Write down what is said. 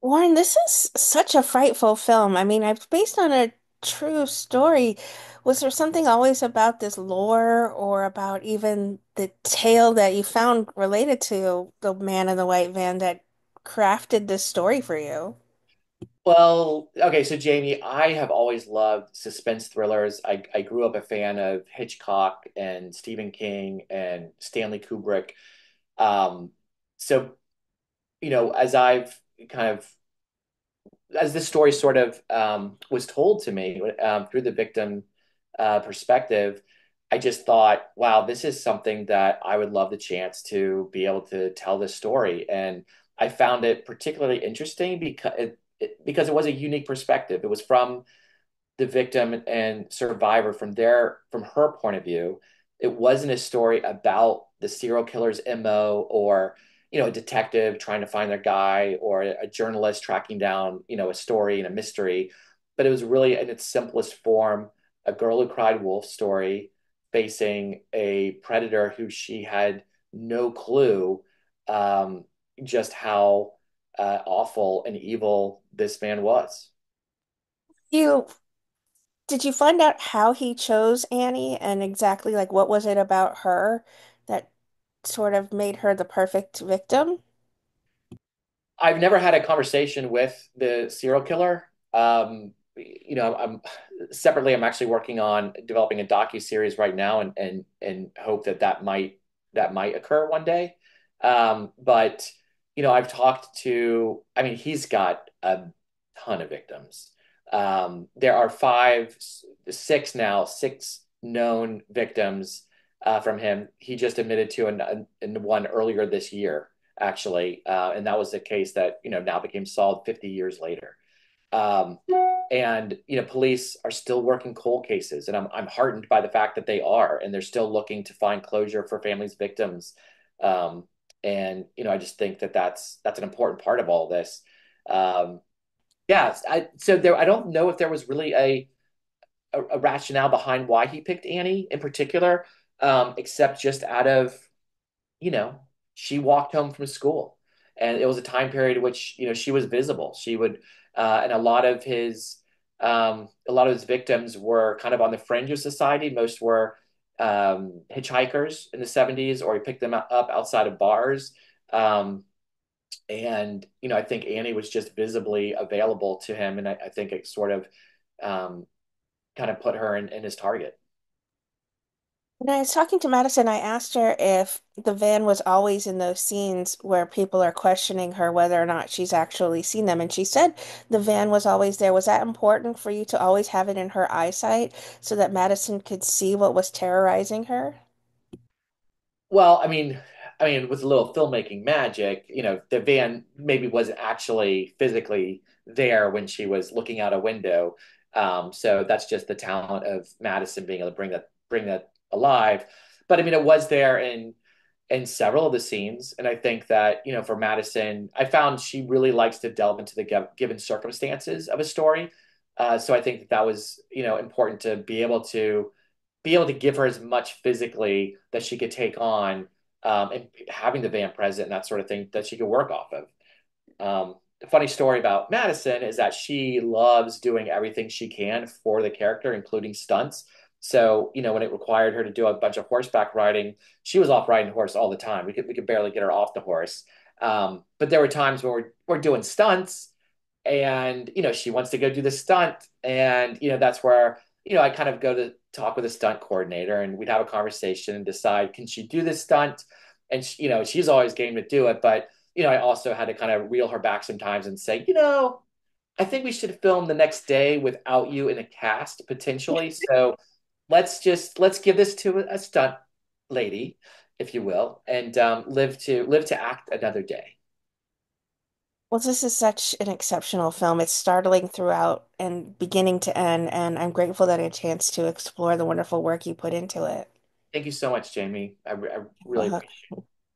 Warren, this is such a frightful film. I mean, it's based on a true story. Was there something always about this lore or about even the tale that you found related to the man in the white van that crafted this story for you? Well, okay, so Jamie, I have always loved suspense thrillers. I grew up a fan of Hitchcock and Stephen King and Stanley Kubrick. Um, so, as I've kind of as this story sort of was told to me through the victim perspective, I just thought, wow, this is something that I would love the chance to be able to tell this story. And I found it particularly interesting because it was a unique perspective. It was from the victim and survivor from her point of view. It wasn't a story about the serial killer's MO or a detective trying to find their guy or a journalist tracking down a story and a mystery, but it was really in its simplest form a girl who cried wolf story facing a predator who she had no clue um, just how awful and evil this man was. You did you find out how he chose Annie and exactly like what was it about her that sort of made her the perfect victim? I've never had a conversation with the serial killer. I'm separately. I'm actually working on developing a docu series right now, and hope that might occur one day. But I've talked to. I mean, he's got a ton of victims. There are six known victims from him. He just admitted to in one earlier this year actually, and that was a case that now became solved 50 years later. Um, and police are still working cold cases, and I'm heartened by the fact that they are, and they're still looking to find closure for families, victims, um, and I just think that that's an important part of all this. Um, yeah, so there, I don't know if there was really a rationale behind why he picked Annie in particular, except just out of you know, she walked home from school, and it was a time period in which she was visible. She would, and a lot of his victims were kind of on the fringe of society. Most were hitchhikers in the '70s, or he picked them up outside of bars. Um, and I think Annie was just visibly available to him, and I think it sort of um, kind of put her in his target. When I was talking to Madison, I asked her if the van was always in those scenes where people are questioning her whether or not she's actually seen them. And she said the van was always there. Was that important for you to always have it in her eyesight so that Madison could see what was terrorizing her? Well, I mean, with a little filmmaking magic, the van maybe wasn't actually physically there when she was looking out a window. So that's just the talent of Madison being able to bring that alive. But I mean, it was there in several of the scenes, and I think that for Madison, I found she really likes to delve into the given circumstances of a story. So I think that was important to be able to give her as much physically that she could take on, and having the van present and that sort of thing that she could work off of. The funny story about Madison is that she loves doing everything she can for the character, including stunts. So, when it required her to do a bunch of horseback riding, she was off riding horse all the time. We could barely get her off the horse. But there were times when we're doing stunts, and she wants to go do the stunt, and that's where I kind of go to talk with a stunt coordinator, and we'd have a conversation and decide, can she do this stunt? And she's always game to do it, but I also had to kind of reel her back sometimes and say, I think we should film the next day without you in a cast potentially. So let's give this to a stunt lady, if you will, and live to act another day. Well, this is such an exceptional film. It's startling throughout and beginning to end, and I'm grateful that I had a chance to explore the wonderful work you put into it. Thank you so much, Jamie. I really Uh, appreciate it.